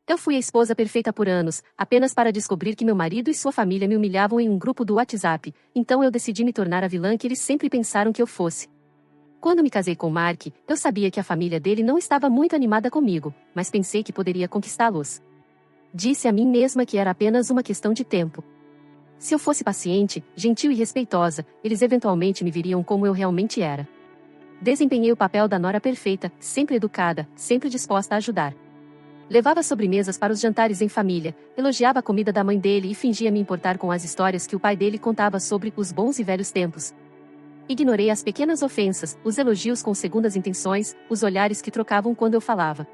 Eu fui a esposa perfeita por anos, apenas para descobrir que meu marido e sua família me humilhavam em um grupo do WhatsApp, então eu decidi me tornar a vilã que eles sempre pensaram que eu fosse. Quando me casei com Mark, eu sabia que a família dele não estava muito animada comigo, mas pensei que poderia conquistá-los. Disse a mim mesma que era apenas uma questão de tempo. Se eu fosse paciente, gentil e respeitosa, eles eventualmente me viriam como eu realmente era. Desempenhei o papel da nora perfeita, sempre educada, sempre disposta a ajudar. Levava sobremesas para os jantares em família, elogiava a comida da mãe dele e fingia me importar com as histórias que o pai dele contava sobre os bons e velhos tempos. Ignorei as pequenas ofensas, os elogios com segundas intenções, os olhares que trocavam quando eu falava.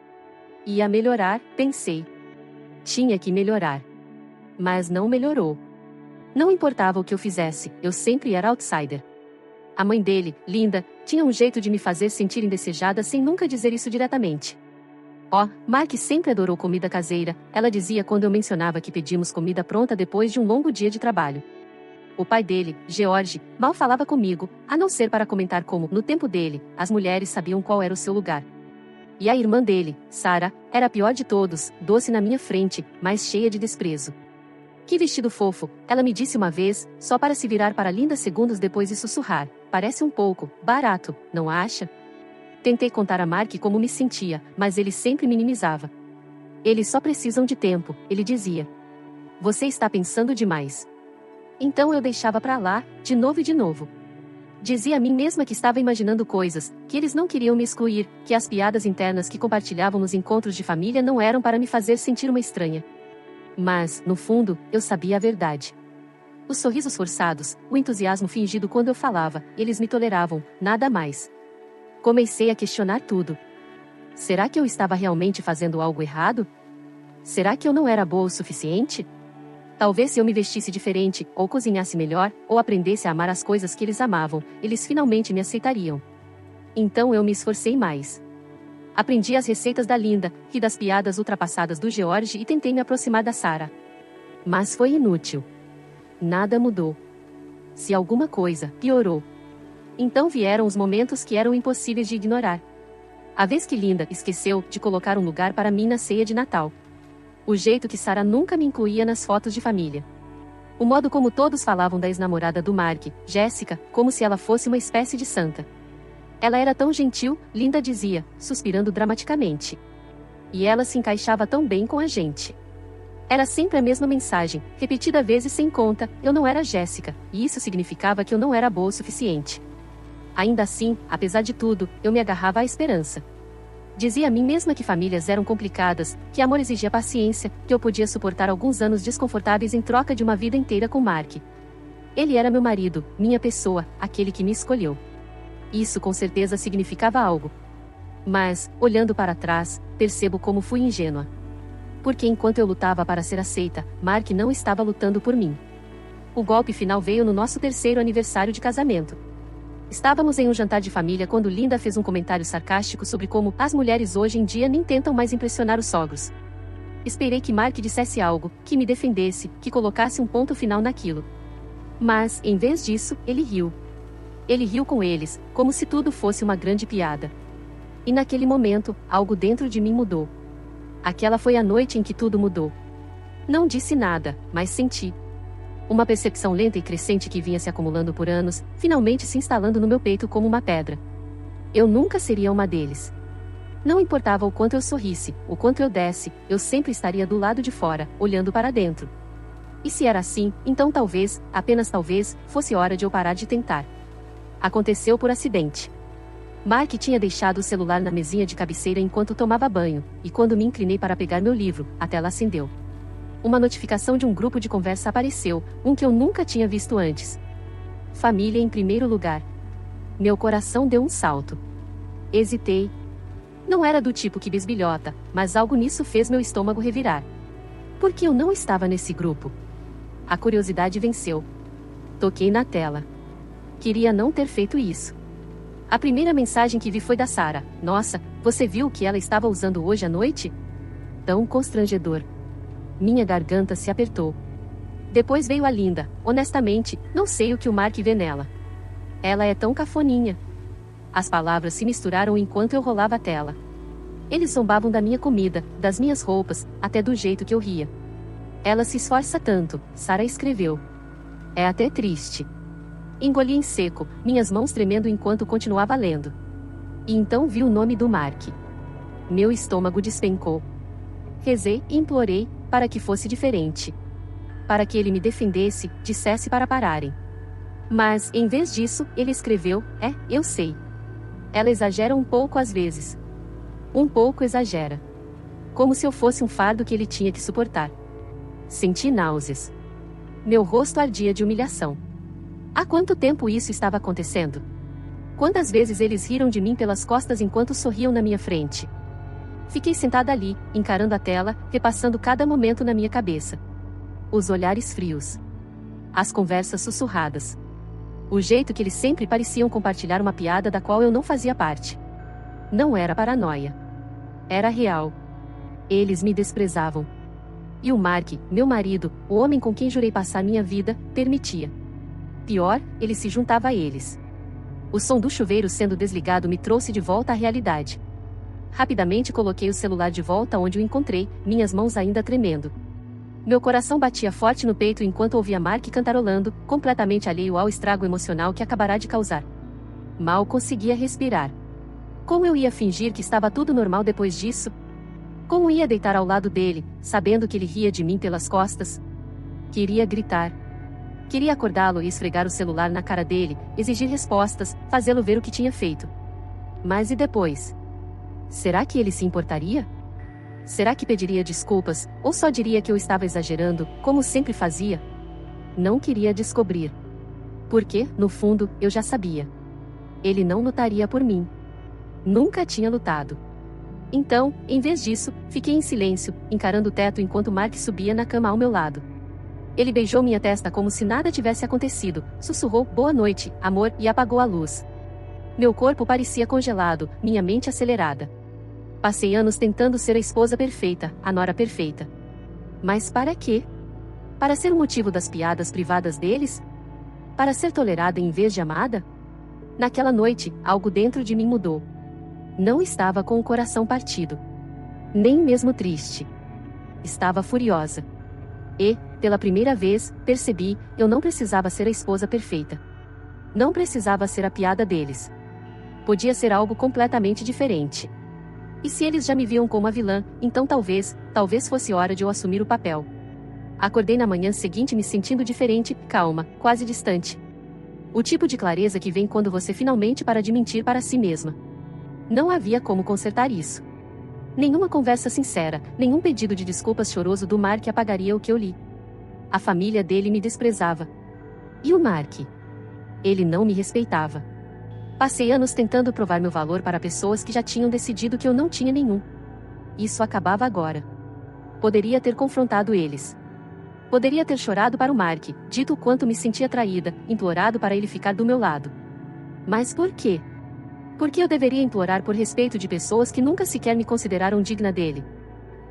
Ia melhorar, pensei. Tinha que melhorar. Mas não melhorou. Não importava o que eu fizesse, eu sempre era outsider. A mãe dele, Linda, tinha um jeito de me fazer sentir indesejada sem nunca dizer isso diretamente. Mark sempre adorou comida caseira, ela dizia quando eu mencionava que pedimos comida pronta depois de um longo dia de trabalho. O pai dele, George, mal falava comigo, a não ser para comentar como, no tempo dele, as mulheres sabiam qual era o seu lugar. E a irmã dele, Sarah, era a pior de todos, doce na minha frente, mas cheia de desprezo. Que vestido fofo, ela me disse uma vez, só para se virar para Linda segundos depois e sussurrar, parece um pouco barato, não acha? Tentei contar a Mark como me sentia, mas ele sempre minimizava. Eles só precisam de tempo, ele dizia. Você está pensando demais. Então eu deixava pra lá, de novo e de novo. Dizia a mim mesma que estava imaginando coisas, que eles não queriam me excluir, que as piadas internas que compartilhavam nos encontros de família não eram para me fazer sentir uma estranha. Mas, no fundo, eu sabia a verdade. Os sorrisos forçados, o entusiasmo fingido quando eu falava, eles me toleravam, nada mais. Comecei a questionar tudo. Será que eu estava realmente fazendo algo errado? Será que eu não era boa o suficiente? Talvez se eu me vestisse diferente, ou cozinhasse melhor, ou aprendesse a amar as coisas que eles amavam, eles finalmente me aceitariam. Então eu me esforcei mais. Aprendi as receitas da Linda, ri das piadas ultrapassadas do George e tentei me aproximar da Sarah. Mas foi inútil. Nada mudou. Se alguma coisa, piorou. Então vieram os momentos que eram impossíveis de ignorar. A vez que Linda esqueceu de colocar um lugar para mim na ceia de Natal. O jeito que Sarah nunca me incluía nas fotos de família. O modo como todos falavam da ex-namorada do Mark, Jessica, como se ela fosse uma espécie de santa. Ela era tão gentil, Linda dizia, suspirando dramaticamente. E ela se encaixava tão bem com a gente. Era sempre a mesma mensagem, repetida vezes sem conta, eu não era Jessica, e isso significava que eu não era boa o suficiente. Ainda assim, apesar de tudo, eu me agarrava à esperança. Dizia a mim mesma que famílias eram complicadas, que amor exigia paciência, que eu podia suportar alguns anos desconfortáveis em troca de uma vida inteira com Mark. Ele era meu marido, minha pessoa, aquele que me escolheu. Isso com certeza significava algo. Mas, olhando para trás, percebo como fui ingênua. Porque enquanto eu lutava para ser aceita, Mark não estava lutando por mim. O golpe final veio no nosso 3º aniversário de casamento. Estávamos em um jantar de família quando Linda fez um comentário sarcástico sobre como as mulheres hoje em dia nem tentam mais impressionar os sogros. Esperei que Mark dissesse algo, que me defendesse, que colocasse um ponto final naquilo. Mas, em vez disso, ele riu. Ele riu com eles, como se tudo fosse uma grande piada. E naquele momento, algo dentro de mim mudou. Aquela foi a noite em que tudo mudou. Não disse nada, mas senti. Uma percepção lenta e crescente que vinha se acumulando por anos, finalmente se instalando no meu peito como uma pedra. Eu nunca seria uma deles. Não importava o quanto eu sorrisse, o quanto eu desse, eu sempre estaria do lado de fora, olhando para dentro. E se era assim, então talvez, apenas talvez, fosse hora de eu parar de tentar. Aconteceu por acidente. Mark tinha deixado o celular na mesinha de cabeceira enquanto tomava banho, e quando me inclinei para pegar meu livro, a tela acendeu. Uma notificação de um grupo de conversa apareceu, um que eu nunca tinha visto antes. Família em primeiro lugar. Meu coração deu um salto. Hesitei. Não era do tipo que bisbilhota, mas algo nisso fez meu estômago revirar. Por que eu não estava nesse grupo? A curiosidade venceu. Toquei na tela. Queria não ter feito isso. A primeira mensagem que vi foi da Sarah. Nossa, você viu o que ela estava usando hoje à noite? Tão constrangedor. Minha garganta se apertou. Depois veio a Linda. Honestamente, não sei o que o Mark vê nela. Ela é tão cafoninha. As palavras se misturaram enquanto eu rolava a tela. Eles zombavam da minha comida, das minhas roupas, até do jeito que eu ria. Ela se esforça tanto, Sarah escreveu. É até triste. Engoli em seco, minhas mãos tremendo enquanto continuava lendo. E então vi o nome do Mark. Meu estômago despencou. Rezei e implorei, para que fosse diferente. Para que ele me defendesse, dissesse para pararem. Mas, em vez disso, ele escreveu, eu sei. Ela exagera um pouco às vezes. Um pouco exagera. Como se eu fosse um fardo que ele tinha que suportar. Senti náuseas. Meu rosto ardia de humilhação. Há quanto tempo isso estava acontecendo? Quantas vezes eles riram de mim pelas costas enquanto sorriam na minha frente? Fiquei sentada ali, encarando a tela, repassando cada momento na minha cabeça. Os olhares frios. As conversas sussurradas. O jeito que eles sempre pareciam compartilhar uma piada da qual eu não fazia parte. Não era paranoia. Era real. Eles me desprezavam. E o Mark, meu marido, o homem com quem jurei passar minha vida, permitia. Pior, ele se juntava a eles. O som do chuveiro sendo desligado me trouxe de volta à realidade. Rapidamente coloquei o celular de volta onde o encontrei, minhas mãos ainda tremendo. Meu coração batia forte no peito enquanto ouvia Mark cantarolando, completamente alheio ao estrago emocional que acabará de causar. Mal conseguia respirar. Como eu ia fingir que estava tudo normal depois disso? Como ia deitar ao lado dele, sabendo que ele ria de mim pelas costas? Queria gritar. Queria acordá-lo e esfregar o celular na cara dele, exigir respostas, fazê-lo ver o que tinha feito. Mas e depois? Será que ele se importaria? Será que pediria desculpas, ou só diria que eu estava exagerando, como sempre fazia? Não queria descobrir. Porque, no fundo, eu já sabia. Ele não lutaria por mim. Nunca tinha lutado. Então, em vez disso, fiquei em silêncio, encarando o teto enquanto Mark subia na cama ao meu lado. Ele beijou minha testa como se nada tivesse acontecido, sussurrou "boa noite, amor" e apagou a luz. Meu corpo parecia congelado, minha mente acelerada. Passei anos tentando ser a esposa perfeita, a nora perfeita. Mas para quê? Para ser o motivo das piadas privadas deles? Para ser tolerada em vez de amada? Naquela noite, algo dentro de mim mudou. Não estava com o coração partido. Nem mesmo triste. Estava furiosa. E, pela primeira vez, percebi, eu não precisava ser a esposa perfeita. Não precisava ser a piada deles. Podia ser algo completamente diferente. E se eles já me viam como a vilã, então talvez fosse hora de eu assumir o papel. Acordei na manhã seguinte me sentindo diferente, calma, quase distante. O tipo de clareza que vem quando você finalmente para de mentir para si mesma. Não havia como consertar isso. Nenhuma conversa sincera, nenhum pedido de desculpas choroso do Mark apagaria o que eu li. A família dele me desprezava. E o Mark? Ele não me respeitava. Passei anos tentando provar meu valor para pessoas que já tinham decidido que eu não tinha nenhum. Isso acabava agora. Poderia ter confrontado eles. Poderia ter chorado para o Mark, dito o quanto me sentia traída, implorado para ele ficar do meu lado. Mas por quê? Por que eu deveria implorar por respeito de pessoas que nunca sequer me consideraram digna dele?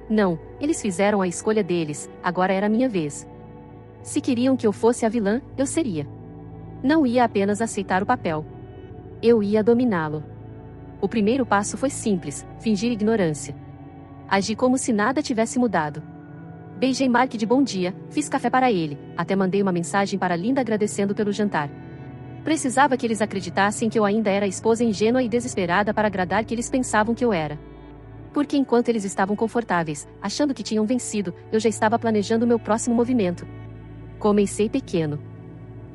Não, eles fizeram a escolha deles, agora era minha vez. Se queriam que eu fosse a vilã, eu seria. Não ia apenas aceitar o papel. Eu ia dominá-lo. O primeiro passo foi simples, fingir ignorância. Agi como se nada tivesse mudado. Beijei Mark de bom dia, fiz café para ele, até mandei uma mensagem para Linda agradecendo pelo jantar. Precisava que eles acreditassem que eu ainda era a esposa ingênua e desesperada para agradar que eles pensavam que eu era. Porque enquanto eles estavam confortáveis, achando que tinham vencido, eu já estava planejando meu próximo movimento. Comecei pequeno.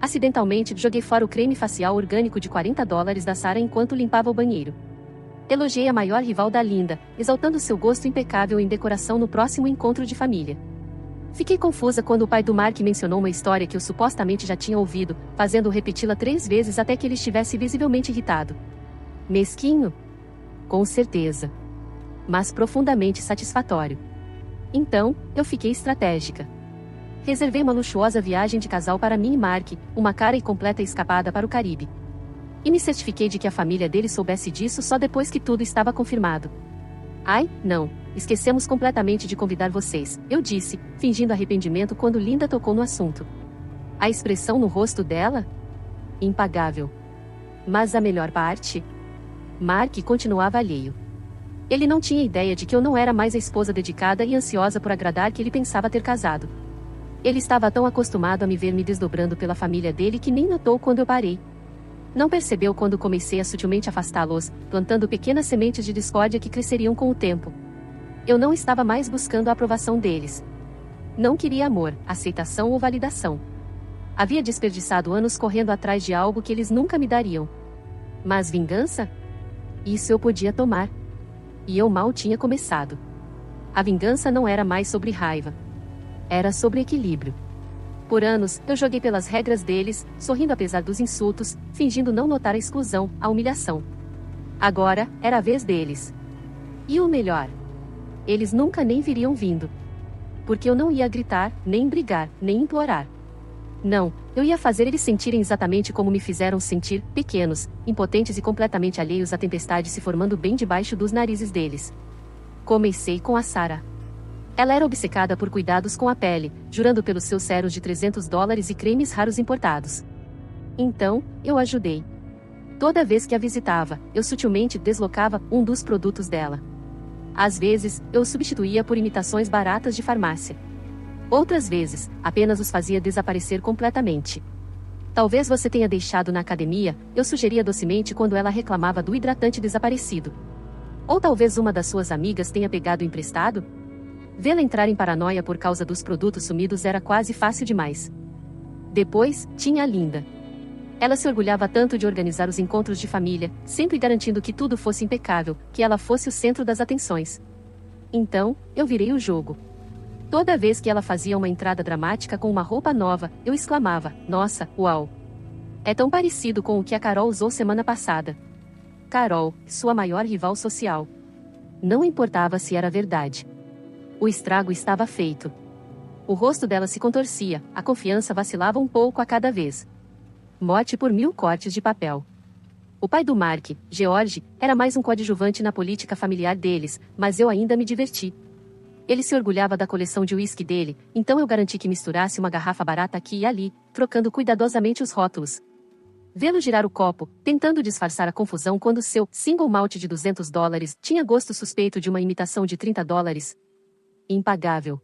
Acidentalmente, joguei fora o creme facial orgânico de $40 da Sarah enquanto limpava o banheiro. Elogiei a maior rival da Linda, exaltando seu gosto impecável em decoração no próximo encontro de família. Fiquei confusa quando o pai do Mark mencionou uma história que eu supostamente já tinha ouvido, fazendo-o repeti-la 3 vezes até que ele estivesse visivelmente irritado. Mesquinho? Com certeza. Mas profundamente satisfatório. Então, eu fiquei estratégica. Reservei uma luxuosa viagem de casal para mim e Mark, uma cara e completa escapada para o Caribe. E me certifiquei de que a família dele soubesse disso só depois que tudo estava confirmado. Ai, não, esquecemos completamente de convidar vocês, eu disse, fingindo arrependimento quando Linda tocou no assunto. A expressão no rosto dela? Impagável. Mas a melhor parte? Mark continuava alheio. Ele não tinha ideia de que eu não era mais a esposa dedicada e ansiosa por agradar que ele pensava ter casado. Ele estava tão acostumado a me ver me desdobrando pela família dele que nem notou quando eu parei. Não percebeu quando comecei a sutilmente afastá-los, plantando pequenas sementes de discórdia que cresceriam com o tempo. Eu não estava mais buscando a aprovação deles. Não queria amor, aceitação ou validação. Havia desperdiçado anos correndo atrás de algo que eles nunca me dariam. Mas vingança? Isso eu podia tomar. E eu mal tinha começado. A vingança não era mais sobre raiva. Era sobre equilíbrio. Por anos, eu joguei pelas regras deles, sorrindo apesar dos insultos, fingindo não notar a exclusão, a humilhação. Agora, era a vez deles. E o melhor? Eles nunca nem viriam vindo. Porque eu não ia gritar, nem brigar, nem implorar. Não, eu ia fazer eles sentirem exatamente como me fizeram sentir, pequenos, impotentes e completamente alheios à tempestade se formando bem debaixo dos narizes deles. Comecei com a Sarah. Ela era obcecada por cuidados com a pele, jurando pelos seus séruns de $300 e cremes raros importados. Então, eu ajudei. Toda vez que a visitava, eu sutilmente deslocava um dos produtos dela. Às vezes, eu os substituía por imitações baratas de farmácia. Outras vezes, apenas os fazia desaparecer completamente. Talvez você tenha deixado na academia, eu sugeria docemente quando ela reclamava do hidratante desaparecido. Ou talvez uma das suas amigas tenha pegado emprestado? Vê-la entrar em paranoia por causa dos produtos sumidos era quase fácil demais. Depois, tinha a Linda. Ela se orgulhava tanto de organizar os encontros de família, sempre garantindo que tudo fosse impecável, que ela fosse o centro das atenções. Então, eu virei o jogo. Toda vez que ela fazia uma entrada dramática com uma roupa nova, eu exclamava: "Nossa, uau! É tão parecido com o que a Carol usou semana passada." Carol, sua maior rival social. Não importava se era verdade. O estrago estava feito. O rosto dela se contorcia, a confiança vacilava um pouco a cada vez. Morte por 1000 cortes de papel. O pai do Mark, George, era mais um coadjuvante na política familiar deles, mas eu ainda me diverti. Ele se orgulhava da coleção de uísque dele, então eu garanti que misturasse uma garrafa barata aqui e ali, trocando cuidadosamente os rótulos. Vê-lo girar o copo, tentando disfarçar a confusão quando seu single malt de $200 tinha gosto suspeito de uma imitação de $30. Impagável.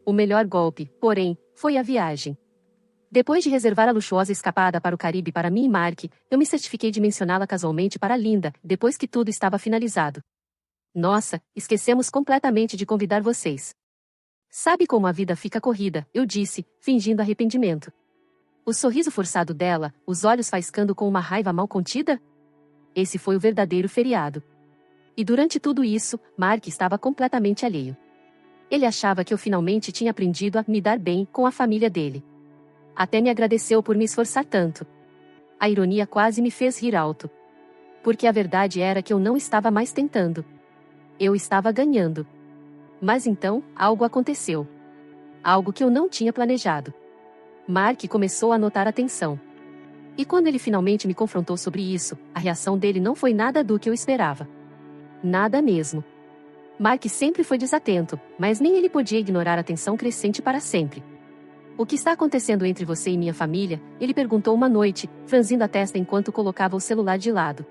O melhor golpe, porém, foi a viagem. Depois de reservar a luxuosa escapada para o Caribe para mim e Mark, eu me certifiquei de mencioná-la casualmente para Linda, depois que tudo estava finalizado. Nossa, esquecemos completamente de convidar vocês. Sabe como a vida fica corrida, eu disse, fingindo arrependimento. O sorriso forçado dela, os olhos faiscando com uma raiva mal contida? Esse foi o verdadeiro feriado. E durante tudo isso, Mark estava completamente alheio. Ele achava que eu finalmente tinha aprendido a me dar bem com a família dele. Até me agradeceu por me esforçar tanto. A ironia quase me fez rir alto. Porque a verdade era que eu não estava mais tentando. Eu estava ganhando. Mas então, algo aconteceu. Algo que eu não tinha planejado. Mark começou a notar a tensão. E quando ele finalmente me confrontou sobre isso, a reação dele não foi nada do que eu esperava. Nada mesmo. Mark sempre foi desatento, mas nem ele podia ignorar a tensão crescente para sempre. "O que está acontecendo entre você e minha família?" ele perguntou uma noite, franzindo a testa enquanto colocava o celular de lado.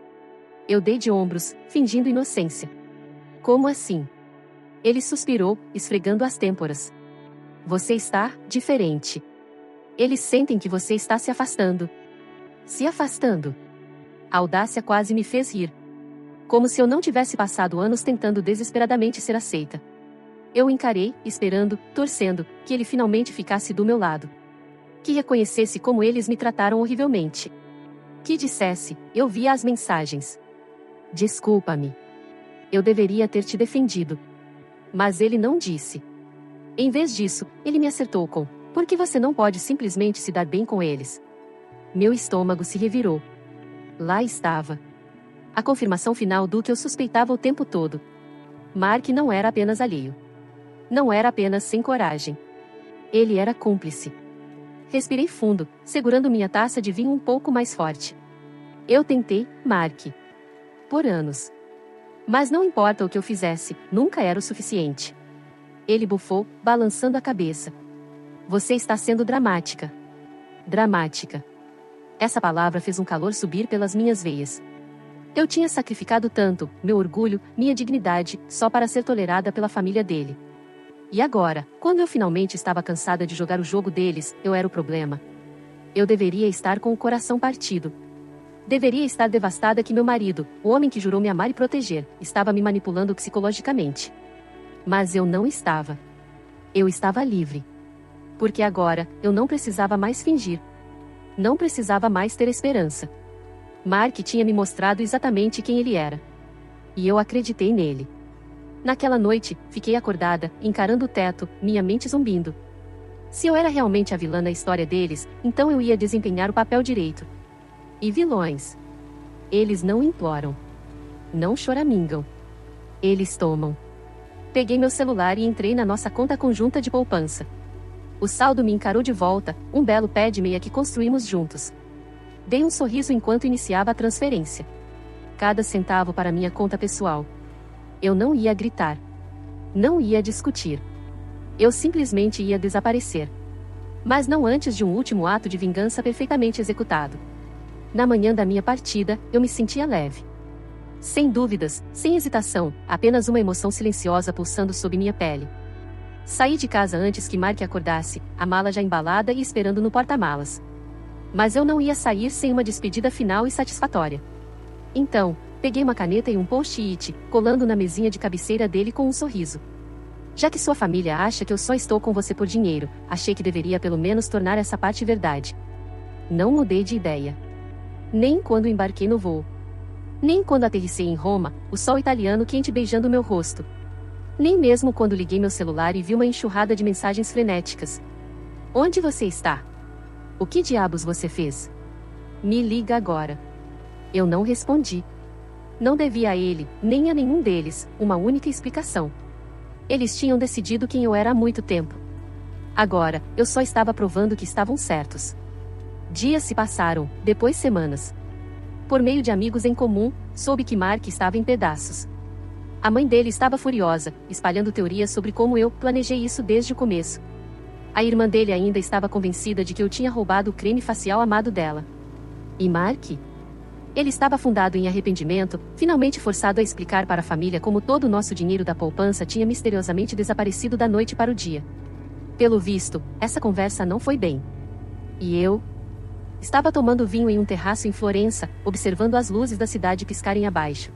Eu dei de ombros, fingindo inocência. "Como assim?" Ele suspirou, esfregando as têmporas. "Você está diferente. Eles sentem que você está se afastando." Se afastando? A audácia quase me fez rir. Como se eu não tivesse passado anos tentando desesperadamente ser aceita. Eu o encarei, esperando, torcendo, que ele finalmente ficasse do meu lado. Que reconhecesse como eles me trataram horrivelmente. Que dissesse: "Eu vi as mensagens. Desculpa-me. Eu deveria ter te defendido." Mas ele não disse. Em vez disso, ele me acertou com: "Por que você não pode simplesmente se dar bem com eles?" Meu estômago se revirou. Lá estava. A confirmação final do que eu suspeitava o tempo todo. Mark não era apenas alheio. Não era apenas sem coragem. Ele era cúmplice. Respirei fundo, segurando minha taça de vinho um pouco mais forte. Eu tentei, Mark. Por anos. Mas não importa o que eu fizesse, nunca era o suficiente. Ele bufou, balançando a cabeça. "Você está sendo dramática." Dramática. Essa palavra fez um calor subir pelas minhas veias. Eu tinha sacrificado tanto, meu orgulho, minha dignidade, só para ser tolerada pela família dele. E agora, quando eu finalmente estava cansada de jogar o jogo deles, eu era o problema. Eu deveria estar com o coração partido. Deveria estar devastada que meu marido, o homem que jurou me amar e proteger, estava me manipulando psicologicamente. Mas eu não estava. Eu estava livre. Porque agora, eu não precisava mais fingir. Não precisava mais ter esperança. Mark tinha me mostrado exatamente quem ele era. E eu acreditei nele. Naquela noite, fiquei acordada, encarando o teto, minha mente zumbindo. Se eu era realmente a vilã na história deles, então eu ia desempenhar o papel direito. E vilões? Eles não imploram. Não choramingam. Eles tomam. Peguei meu celular e entrei na nossa conta conjunta de poupança. O saldo me encarou de volta, um belo pé de meia que construímos juntos. Dei um sorriso enquanto iniciava a transferência. Cada centavo para minha conta pessoal. Eu não ia gritar. Não ia discutir. Eu simplesmente ia desaparecer. Mas não antes de um último ato de vingança perfeitamente executado. Na manhã da minha partida, eu me sentia leve. Sem dúvidas, sem hesitação, apenas uma emoção silenciosa pulsando sob minha pele. Saí de casa antes que Mark acordasse, a mala já embalada e esperando no porta-malas. Mas eu não ia sair sem uma despedida final e satisfatória. Então, peguei uma caneta e um post-it, colando na mesinha de cabeceira dele com um sorriso. Já que sua família acha que eu só estou com você por dinheiro, achei que deveria pelo menos tornar essa parte verdade. Não mudei de ideia. Nem quando embarquei no voo. Nem quando aterrissei em Roma, o sol italiano quente beijando meu rosto. Nem mesmo quando liguei meu celular e vi uma enxurrada de mensagens frenéticas. Onde você está? O que diabos você fez? Me liga agora. Eu não respondi. Não devia a ele, nem a nenhum deles, uma única explicação. Eles tinham decidido quem eu era há muito tempo. Agora, eu só estava provando que estavam certos. Dias se passaram, depois semanas. Por meio de amigos em comum, soube que Mark estava em pedaços. A mãe dele estava furiosa, espalhando teorias sobre como eu planejei isso desde o começo. A irmã dele ainda estava convencida de que eu tinha roubado o creme facial amado dela. E Mark? Ele estava afundado em arrependimento, finalmente forçado a explicar para a família como todo o nosso dinheiro da poupança tinha misteriosamente desaparecido da noite para o dia. Pelo visto, essa conversa não foi bem. E eu? Estava tomando vinho em um terraço em Florença, observando as luzes da cidade piscarem abaixo.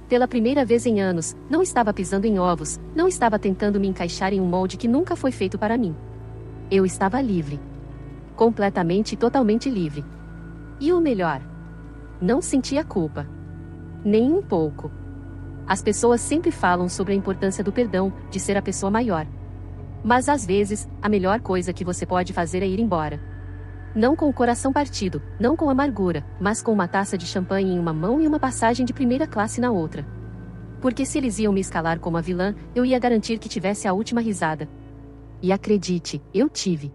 Pela primeira vez em anos, não estava pisando em ovos, não estava tentando me encaixar em um molde que nunca foi feito para mim. Eu estava livre. Completamente e totalmente livre. E o melhor? Não sentia culpa. Nem um pouco. As pessoas sempre falam sobre a importância do perdão, de ser a pessoa maior. Mas às vezes, a melhor coisa que você pode fazer é ir embora. Não com o coração partido, não com amargura, mas com uma taça de champanhe em uma mão e uma passagem de primeira classe na outra. Porque se eles iam me escalar como a vilã, eu ia garantir que tivesse a última risada. E acredite, eu tive.